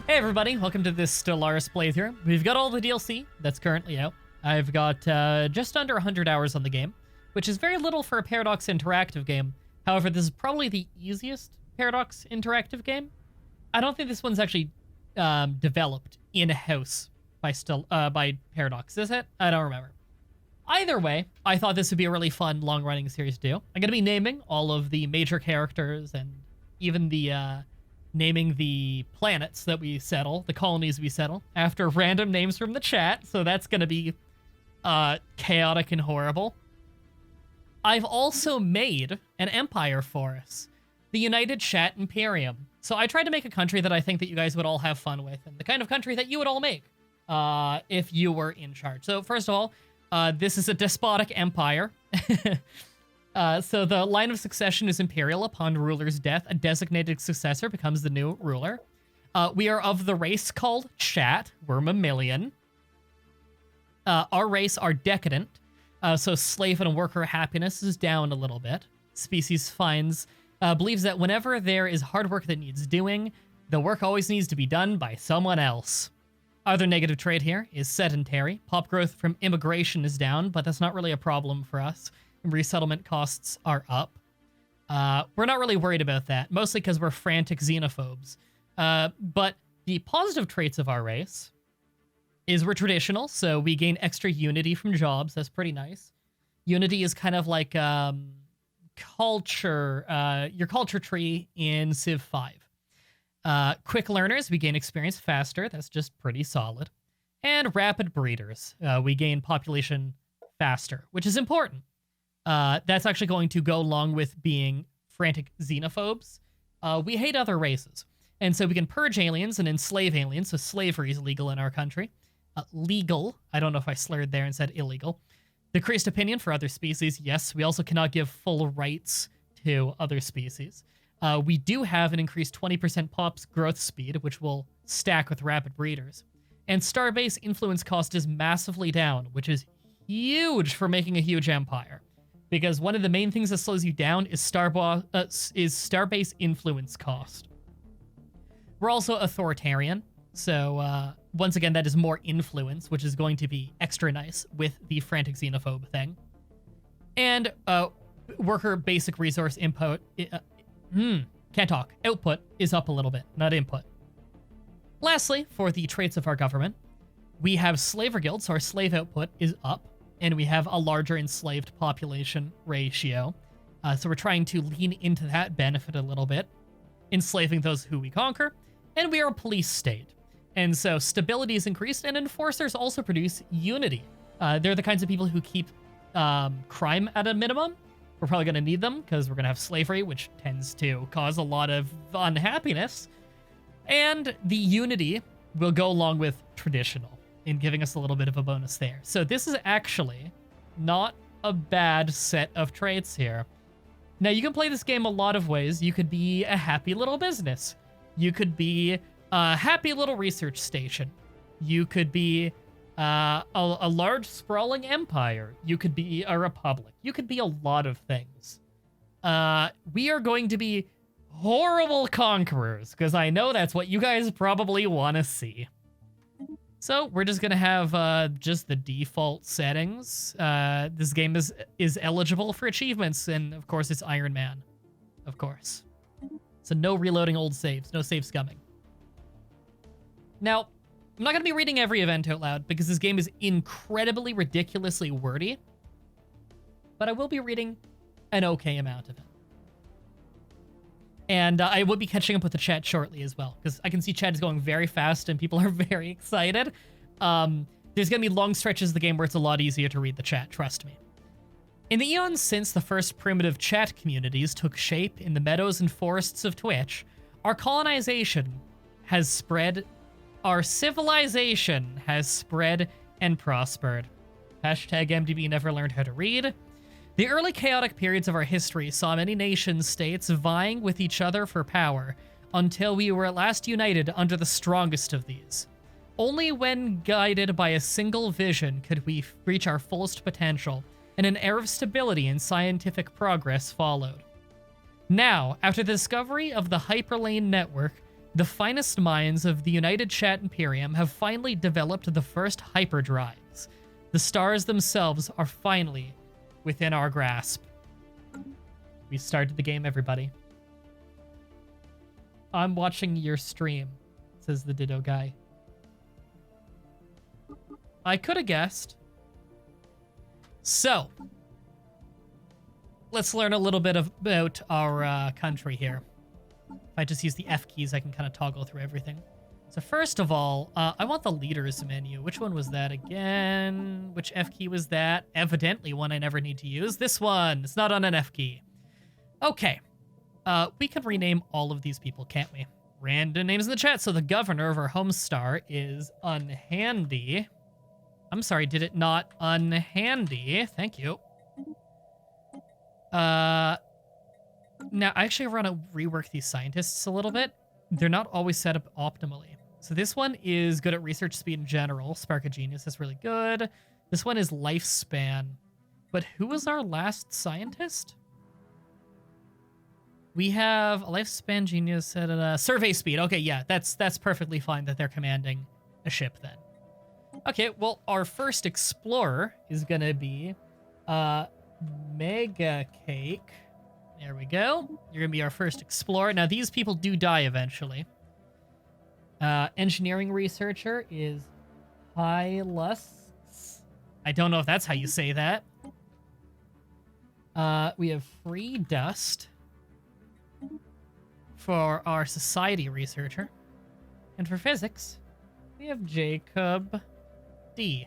Hey everybody, welcome to this Stellaris playthrough. We've got all the DLC that's currently out. I've got just under 100 hours on the game, which is very little for a Paradox interactive game. However, this is probably the easiest Paradox interactive game. I don't think this one's actually developed in-house by Paradox, is it? I don't remember. Either way, I thought this would be a really fun, long-running series to do. I'm going to be naming all of the major characters and even the naming the planets that we settle, the colonies we settle, after random names from the chat, so that's going to be chaotic and horrible. I've also made an empire for us, the United Chat Imperium. So I tried to make a country that I think that you guys would all have fun with, and the kind of country that you would all make if you were in charge. So first of all, this is a despotic empire. So the line of succession is imperial. Upon ruler's death, a designated successor becomes the new ruler. We are of the race called Chat. We're mammalian. Our race are decadent. So slave and worker happiness is down a little bit. Species believes that whenever there is hard work that needs doing, the work always needs to be done by someone else. Other negative trait here is sedentary. Pop growth from immigration is down, but that's not really a problem for us. Resettlement costs are up. We're not really worried about that, mostly because we're frantic xenophobes. But the positive traits of our race is we're traditional, so we gain extra unity from jobs. That's pretty nice. Unity is kind of like culture, your culture tree in Civ 5. Quick learners, we gain experience faster. That's just pretty solid. And rapid breeders, we gain population faster, which is important. That's actually going to go along with being frantic xenophobes. We hate other races. And so we can purge aliens and enslave aliens, so slavery is legal in our country. Legal. I don't know if I slurred there and said illegal. Decreased opinion for other species. Yes, we also cannot give full rights to other species. We do have an increased 20% pop's growth speed, which will stack with rapid breeders. And starbase influence cost is massively down, which is huge for making a huge empire. Because one of the main things that slows you down is starbase influence cost. We're also authoritarian, so once again, that is more influence, which is going to be extra nice with the frantic xenophobe thing. And worker basic resource input, can't talk. Output is up a little bit, not input. Lastly, for the traits of our government, we have slaver guilds, so our slave output is up. And we have a larger enslaved population ratio. So we're trying to lean into that benefit a little bit, enslaving those who we conquer. And we are a police state. And so stability is increased, and enforcers also produce unity. They're the kinds of people who keep crime at a minimum. We're probably going to need them, because we're going to have slavery, which tends to cause a lot of unhappiness. And the unity will go along with traditional, in giving us a little bit of a bonus there. So this is actually not a bad set of traits here. Now, you can play this game a lot of ways. You could be a happy little business. You could be a happy little research station. You could be a large sprawling empire. You could be a republic. You could be a lot of things. We are going to be horrible conquerors, because I know that's what you guys probably want to see. So we're just going to have just the default settings. This game is eligible for achievements, and of course it's Iron Man. Of course. So no reloading old saves, no save scumming. Now, I'm not going to be reading every event out loud, because this game is incredibly, ridiculously wordy. But I will be reading an okay amount of it. And I will be catching up with the chat shortly as well, because I can see chat is going very fast and people are very excited. There's going to be long stretches of the game where it's a lot easier to read the chat, trust me. In the eons since the first primitive chat communities took shape in the meadows and forests of Twitch, our colonization has spread, our civilization has spread and prospered. Hashtag MDB never learned how to read. The early chaotic periods of our history saw many nation-states vying with each other for power, until we were at last united under the strongest of these. Only when guided by a single vision could we reach our fullest potential, and an era of stability and scientific progress followed. Now, after the discovery of the hyperlane network, The finest minds of the United Chat Imperium have finally developed the first hyperdrives. The stars themselves are finally within our grasp. We started the game, everybody. I'm watching your stream, says the Ditto guy. I could have guessed. So, let's learn a little bit about our country here. If I just use the F keys, I can kind of toggle through everything. So first of all, I want the leaders menu. Which one was that again? Which F key was that? Evidently one I never need to use. This one. It's not on an F key. Okay. We can rename all of these people, can't we? Random names in the chat. So the governor of our home star is Unhandy. I'm sorry, did it not Unhandy? Thank you. Now, I actually want to rework these scientists a little bit. They're not always set up optimally. So this one is good at research speed in general. Spark of Genius is really good. This one is lifespan. But who was our last scientist? We have a lifespan genius at a survey speed. Okay, yeah, that's perfectly fine that they're commanding a ship then. Okay, well, our first explorer is going to be Mega Cake. There we go. You're going to be our first explorer. Now, these people do die eventually. Engineering researcher is Hylus. I don't know if that's how you say that. We have Free Dust for our society researcher. And for physics, we have Jacob D.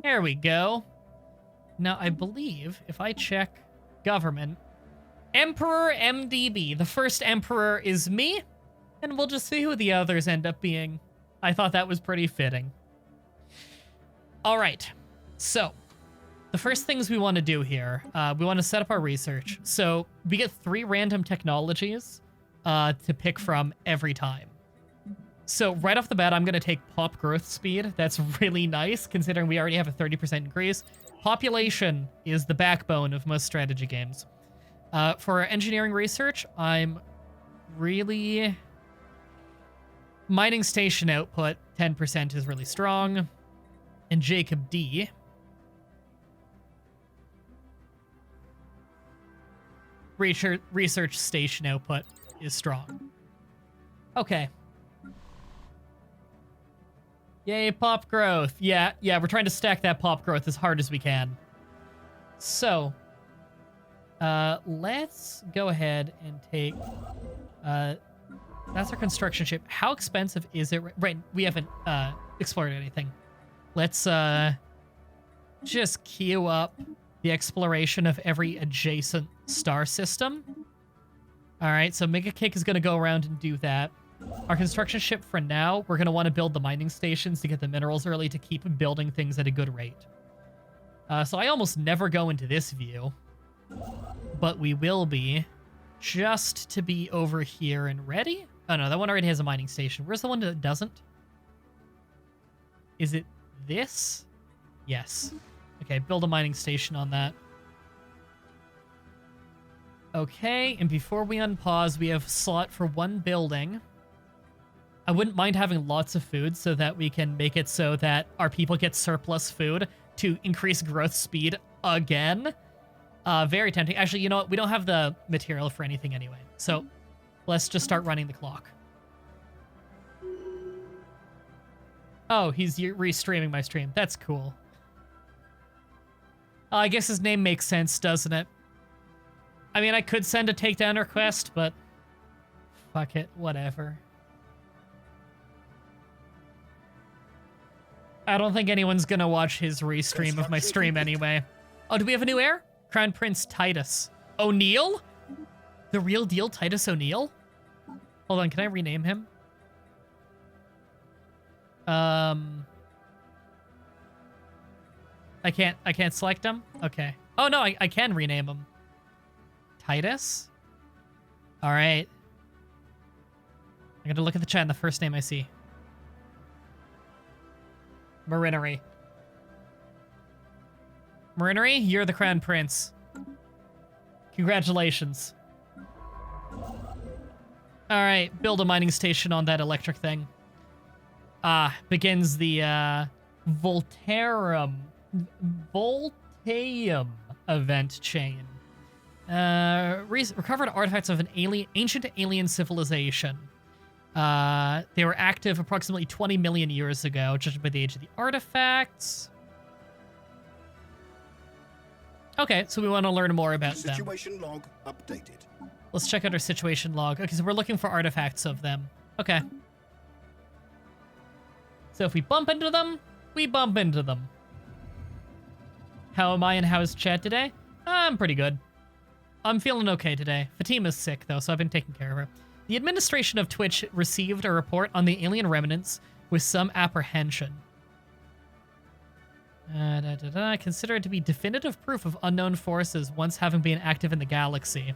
There we go. Now, I believe if I check government, Emperor MDB, the first emperor is me, and we'll just see who the others end up being. I thought that was pretty fitting. All right, so the first things we want to do here, we want to set up our research. So we get 3 random technologies to pick from every time. So right off the bat, I'm going to take pop growth speed. That's really nice, considering we already have a 30% increase. Population is the backbone of most strategy games. For our engineering research, I'm really... Mining station output, 10% is really strong. And Jacob D. Research station output is strong. Okay. Yay, pop growth. Yeah, we're trying to stack that pop growth as hard as we can. So... let's go ahead and take, that's our construction ship. How expensive is it? Right, we haven't, explored anything. Let's, just queue up the exploration of every adjacent star system. All right, so Mega Cake is going to go around and do that. Our construction ship for now, we're going to want to build the mining stations to get the minerals early to keep building things at a good rate. So I almost never go into this view. But we will be, just to be over here and ready. Oh no, that one already has a mining station. Where's the one that doesn't? Is it this? Yes. Okay, build a mining station on that. Okay, and before we unpause, we have slot for 1 building. I wouldn't mind having lots of food so that we can make it so that our people get surplus food to increase growth speed again. Very tempting. Actually, you know what? We don't have the material for anything anyway. So let's just start running the clock. Oh, he's restreaming my stream. That's cool. I guess his name makes sense, doesn't it? I mean, I could send a takedown request, but fuck it. Whatever. I don't think anyone's gonna watch his restream of my stream anyway. Oh, do we have a new heir? Crown Prince Titus O'Neill? The real deal Titus O'Neill? Hold on, can I rename him? I can't select him? Okay. Oh no, I can rename him. Titus? Alright. I gotta look at the chat and the first name I see. Marinery. Marinery, you're the Crown Prince. Congratulations. All right, build a mining station on that electric thing. Begins the Voltaeum event chain. Recovered artifacts of an ancient alien civilization. They were active approximately 20 million years ago, judged by the age of the artifacts. Okay, so we want to learn more about them. Situation log updated. Let's check out our situation log. Okay, so we're looking for artifacts of them. Okay. So if we bump into them, we bump into them. How am I and how is chat today? I'm pretty good. I'm feeling okay today. Fatima's sick, though, so I've been taking care of her. The administration of Twitch received a report on the alien remnants with some apprehension. Consider it to be definitive proof of unknown forces once having been active in the galaxy.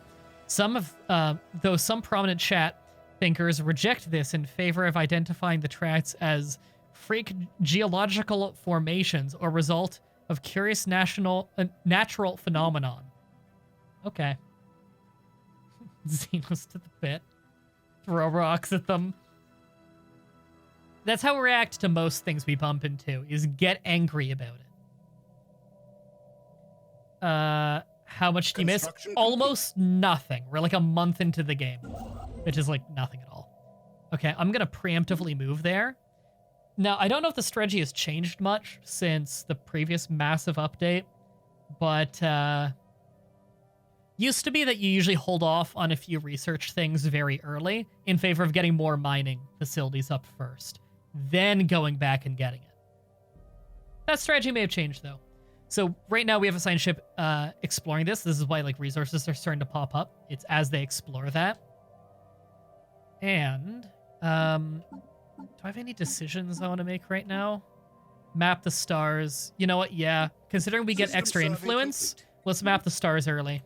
Though some prominent chat thinkers reject this in favor of identifying the tracks as freak geological formations or result of curious natural phenomenon. Okay. Xenos to the pit. Throw rocks at them. That's how we react to most things we bump into, is get angry about it. How much do you miss? Almost nothing. We're like a month into the game, which is like nothing at all. Okay, I'm gonna preemptively move there. Now, I don't know if the strategy has changed much since the previous massive update, but used to be that you usually hold off on a few research things very early in favor of getting more mining facilities up first, then going back and getting it. That strategy may have changed, though. So right now we have a science ship exploring this. This is why like resources are starting to pop up. It's as they explore that. And do I have any decisions I want to make right now? Map the stars. You know what? Yeah. Considering we get extra influence, let's map the stars early.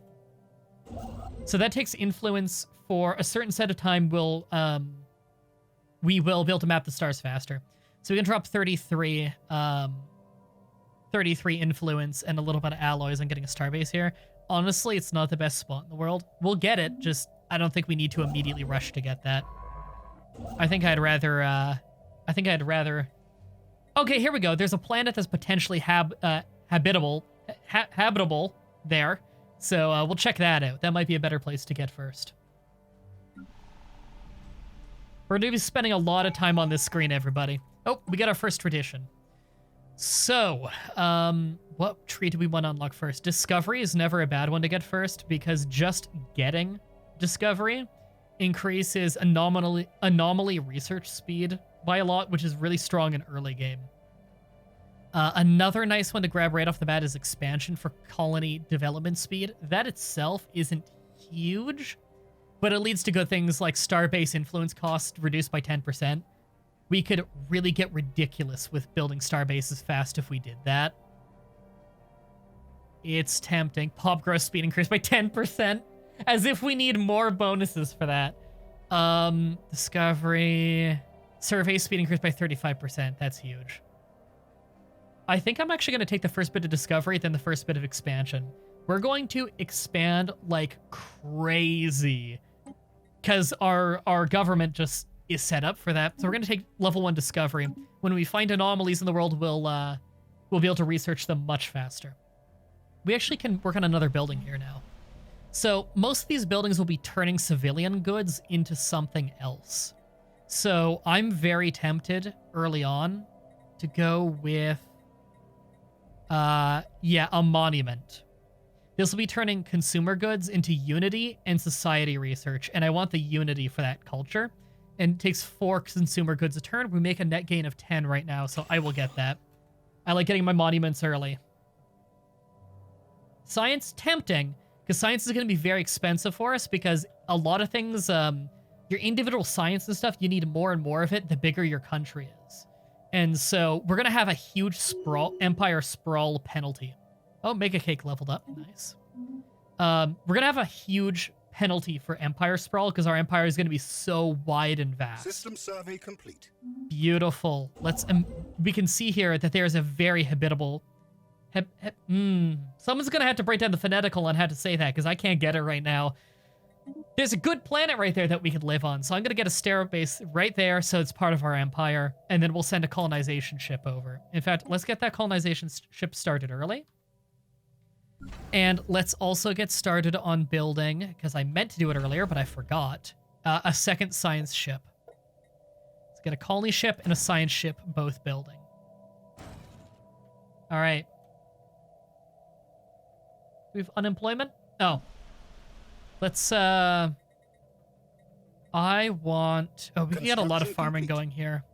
So that takes influence for a certain set of time. We will be able to map the stars faster. So we can drop 33 influence and a little bit of alloys on getting a starbase here. Honestly, it's not the best spot in the world. We'll get it, just I don't think we need to immediately rush to get that. I think I'd rather... Okay, here we go. There's a planet that's potentially habitable there. So we'll check that out. That might be a better place to get first. We're going to be spending a lot of time on this screen, everybody. Oh, we got our first tradition. So, what tree do we want to unlock first? Discovery is never a bad one to get first, because just getting Discovery increases anomaly research speed by a lot, which is really strong in early game. Another nice one to grab right off the bat is expansion for colony development speed. That itself isn't huge, but it leads to good things like starbase influence cost reduced by 10%. We could really get ridiculous with building starbases fast if we did that. It's tempting. Pop growth speed increased by 10%, as if we need more bonuses for that. Discovery. Survey speed increased by 35%. That's huge. I think I'm actually going to take the first bit of discovery, then the first bit of expansion. We're going to expand like crazy, because our government just is set up for that. So we're going to take level 1 discovery. When we find anomalies in the world, we'll be able to research them much faster. We actually can work on another building here now. So most of these buildings will be turning civilian goods into something else. So I'm very tempted early on to go with, a monument. This will be turning consumer goods into unity and society research, and I want the unity for that culture. And it takes 4 consumer goods a turn. We make a net gain of 10 right now, so I will get that. I like getting my monuments early. Science, tempting, because science is going to be very expensive for us, because a lot of things, your individual science and stuff, you need more and more of it the bigger your country is. And so we're going to have a huge empire sprawl penalty. Oh, Mega Cake leveled up. Nice. We're going to have a huge penalty for empire sprawl because our empire is going to be so wide and vast. System survey complete. Beautiful. Let's we can see here that there's a very habitable someone's going to have to break down the phonetical on how to say that because I can't get it right now. There's a good planet right there that we could live on, so I'm going to get a Stellaris base right there so it's part of our empire, and then we'll send a colonization ship over. In fact, let's get that colonization ship started early. And let's also get started on building, because I meant to do it earlier, but I forgot, a second science ship. Let's get a colony ship and a science ship both building. All right. We have unemployment? Oh. Let's, I want... Oh, we got a lot of farming going here.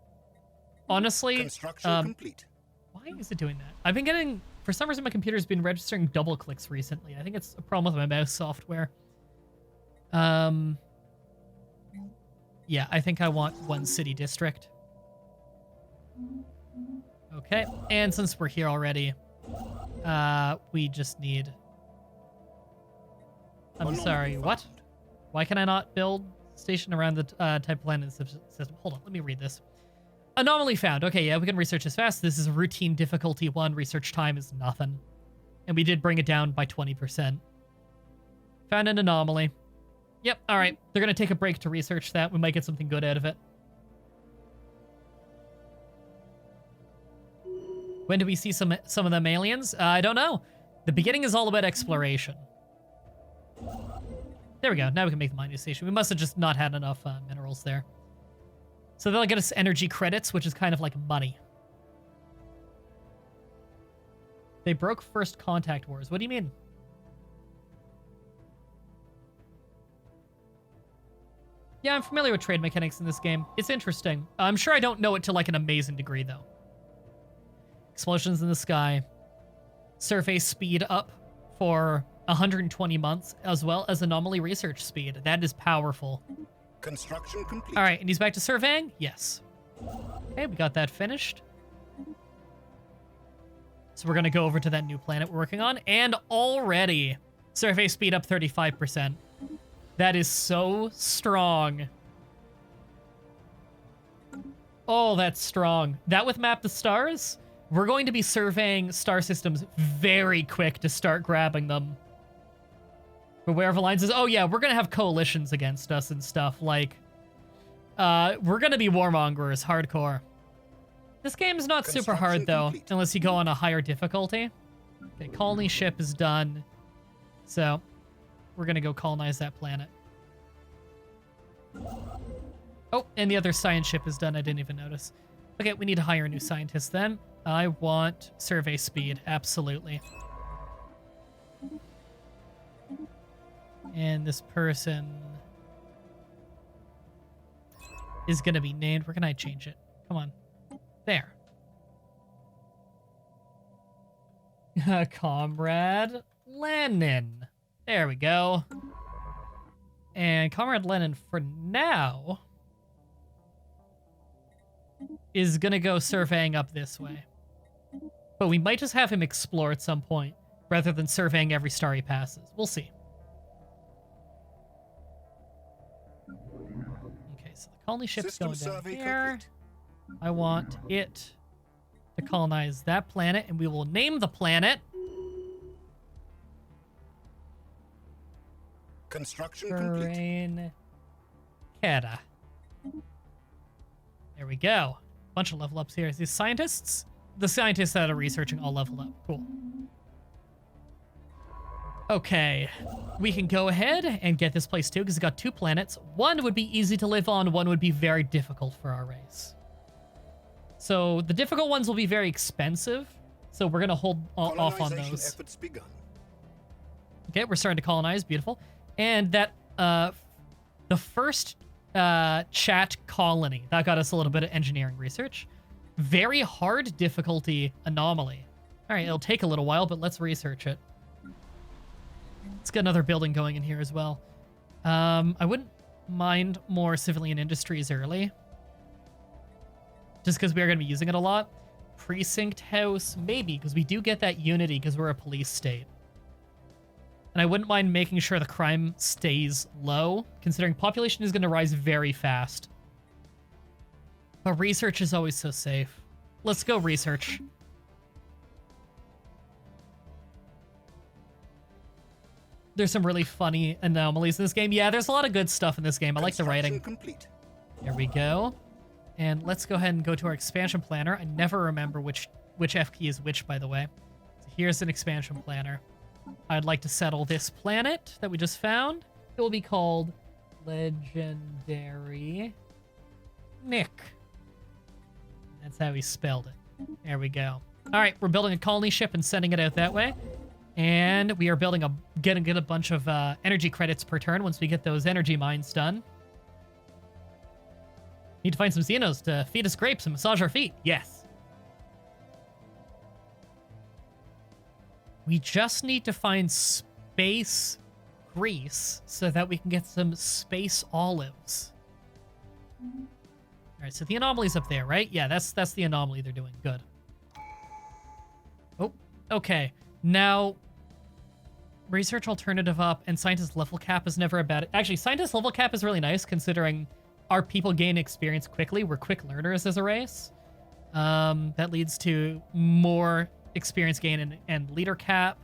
Honestly, Construction complete. why is it doing that? I've been getting... For some reason, my computer's been registering double clicks recently. I think it's a problem with my mouse software. Yeah, I think I want one city district. Okay, and since we're here already, we just need... I'm sorry, what? Why can I not build station around the type planet system? Hold on, let me read this. Anomaly found. Okay, yeah, we can research this fast. This is a routine difficulty 1. Research time is nothing. And we did bring it down by 20%. Found an anomaly. Yep, all right. They're going to take a break to research that. We might get something good out of it. When do we see some of them aliens? I don't know. The beginning is all about exploration. There we go. Now we can make the mining station. We must have just not had enough minerals there. So they'll get us energy credits, which is kind of like money. They broke first contact wars. What do you mean? Yeah, I'm familiar with trade mechanics in this game. It's interesting. I'm sure I don't know it to like an amazing degree, though. Explosions in the sky. Surface speed up for 120 months, as well as anomaly research speed. That is powerful. Construction complete. All right, and he's back to surveying? Yes. Okay, we got that finished. So we're going to go over to that new planet we're working on, and already survey speed up 35%. That is so strong. Oh, that's strong. That with Map the Stars, we're going to be surveying star systems very quick to start grabbing them. Beware of alliances. Oh yeah, we're gonna have coalitions against us and stuff. Like, we're gonna be warmongers, hardcore. This game is not super hard though, complete. unless you go on a higher difficulty. Okay, colony ship is done. So, we're gonna go colonize that planet. Oh, and the other science ship is done. I didn't even notice. Okay, we need to hire a new scientist then. I want survey speed, absolutely. And this person is going to be named. Where can I change it? Come on. There. Comrade Lenin. There we go. And Comrade Lenin, for now, is going to go surveying up this way. But we might just have him explore at some point, rather than surveying every star he passes. We'll see. Okay, so the colony ship's System going down survey here. complete. I want it to colonize that planet, and we will name the planet Construction complete. Brain Keta. There we go. Bunch of level ups here. These scientists? The scientists that are researching all leveled up. Cool. Okay. We can go ahead and get this place too, because it's got 2 planets. One would be easy to live on, one would be very difficult for our race. So the difficult ones will be very expensive, so we're going to hold off on Colonization those. efforts begun. Okay, we're starting to colonize. Beautiful. And that, the first chat colony, that got us a little bit of engineering research. Very hard difficulty anomaly. All right, it'll take a little while, but let's research it. Let's get another building going in here as well. I wouldn't mind more civilian industries early, just because we are going to be using it a lot. Precinct house, maybe, because we do get that unity because we're a police state. And I wouldn't mind making sure the crime stays low, considering population is going to rise very fast. But research is always so safe. Let's go research. There's some really funny anomalies in this game. Yeah, there's a lot of good stuff in this game. I like the writing. Complete. There we go. And let's go ahead and go to our expansion planner. I never remember which F key is which, by the way. So here's an expansion planner. I'd like to settle this planet that we just found. It will be called Legendary Nick. That's how he spelled it. There we go. All right, we're building a colony ship and sending it out that way. And we are building getting a bunch of energy credits per turn once we get those energy mines done. Need to find some Xenos to feed us grapes and massage our feet. Yes. We just need to find space grease so that we can get some space olives. All right, so the anomaly's up there, right? Yeah, that's the anomaly they're doing. Good. Oh, okay. Now, research alternative up and scientist level cap is never a bad... Actually, scientist level cap is really nice considering our people gain experience quickly. We're quick learners as a race. That leads to more experience gain and leader cap.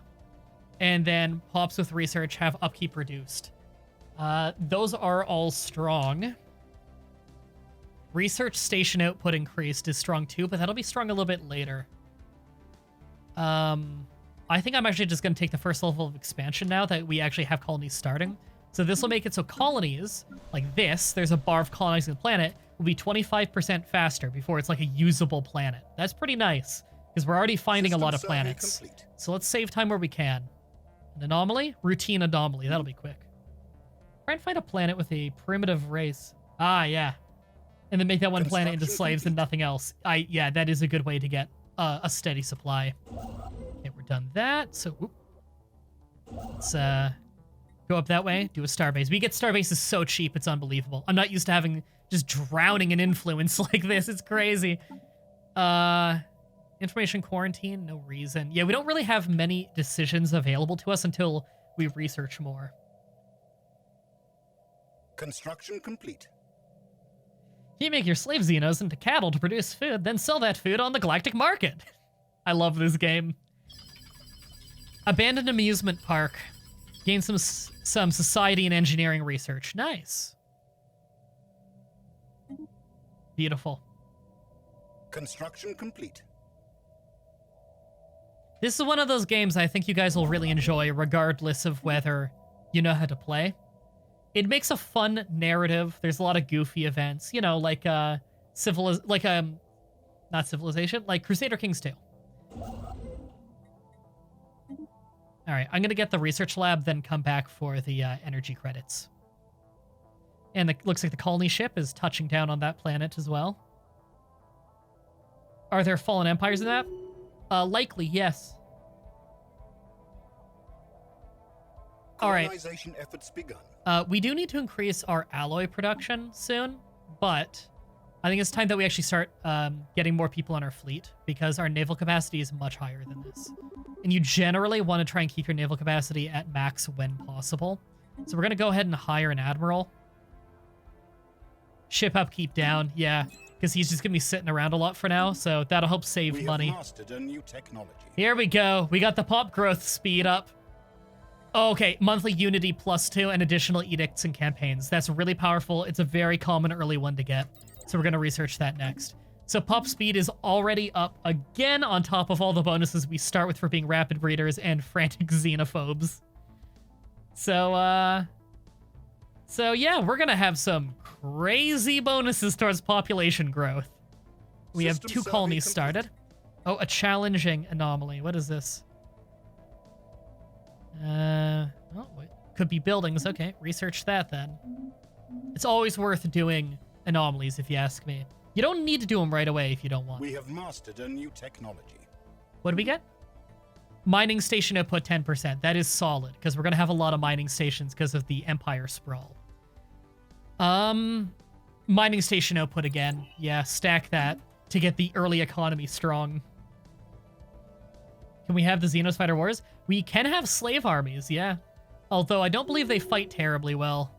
And then pops with research have upkeep reduced. Those are all strong. Research station output increased is strong too, but that'll be strong a little bit later. I think I'm actually just going to take the first level of expansion now that we actually have colonies starting. So this will make it so colonies, like this, there's a bar of colonizing the planet, will be 25% faster before it's like a usable planet. That's pretty nice, because we're already finding a lot of planets. Complete. So let's save time where we can. An anomaly? Routine anomaly. That'll be quick. Try and find a planet with a primitive race. Ah, yeah. And then make that one planet into slaves and nothing else. Yeah, that is a good way to get a steady supply. Okay, we're done that. So, whoop. Let's go up that way, do a starbase. We get starbases so cheap, it's unbelievable. I'm not used to having just drowning in influence like this. It's crazy. Information quarantine, no reason. Yeah, we don't really have many decisions available to us until we research more. Construction complete. You make your slave Xenos into cattle to produce food, then sell that food on the galactic market. I love this game. Abandoned amusement park. Gain some society and engineering research. Nice. Beautiful. Construction complete. This is one of those games I think you guys will really enjoy regardless of whether you know how to play. It makes a fun narrative. There's a lot of goofy events, you know, like not Civilization, like Crusader Kings 2. All right, I'm going to get the research lab, then come back for the energy credits. And it looks like the colony ship is touching down on that planet as well. Are there fallen empires in that? Likely, yes. All right. Colonization efforts begun. We do need to increase our alloy production soon, but I think it's time that we actually start getting more people on our fleet because our naval capacity is much higher than this. And you generally want to try and keep your naval capacity at max when possible. So we're going to go ahead and hire an admiral. Ship upkeep down, yeah, because he's just going to be sitting around a lot for now, so that'll help save money. We have mastered a new technology. Here we go. We got the pop growth speed up. Oh, okay, monthly unity +2 and additional edicts and campaigns. That's really powerful. It's a very common early one to get. So we're going to research that next. So pop speed is already up again on top of all the bonuses we start with for being rapid breeders and frantic xenophobes. So yeah, we're going to have some crazy bonuses towards population growth. We have 2 colonies started. Oh, a challenging anomaly. What is this? Oh, wait. Could be buildings. Okay, research that then. It's always worth doing anomalies, if you ask me. You don't need to do them right away if you don't want. We have mastered a new technology. What do we get? Mining station output 10%. That is solid, because we're going to have a lot of mining stations because of the Empire sprawl. Mining station output again. Yeah, stack that to get the early economy strong. Can we have the Xenospider Wars? We can have slave armies, yeah. Although I don't believe they fight terribly well.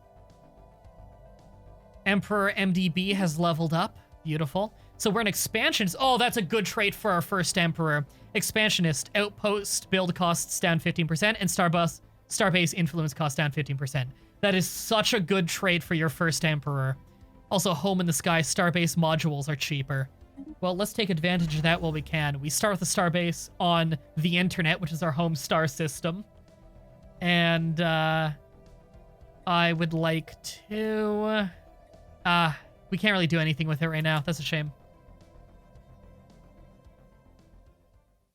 Emperor MDB has leveled up. Beautiful. So we're an expansionist. Oh, that's a good trait for our first Emperor. Expansionist. Outpost build costs down 15% and Starbase influence cost down 15%. That is such a good trade for your first Emperor. Also, home in the sky, Starbase modules are cheaper. Well, let's take advantage of that while we can. We start with the Starbase on the internet, which is our home star system. And, I would like to... we can't really do anything with it right now. That's a shame.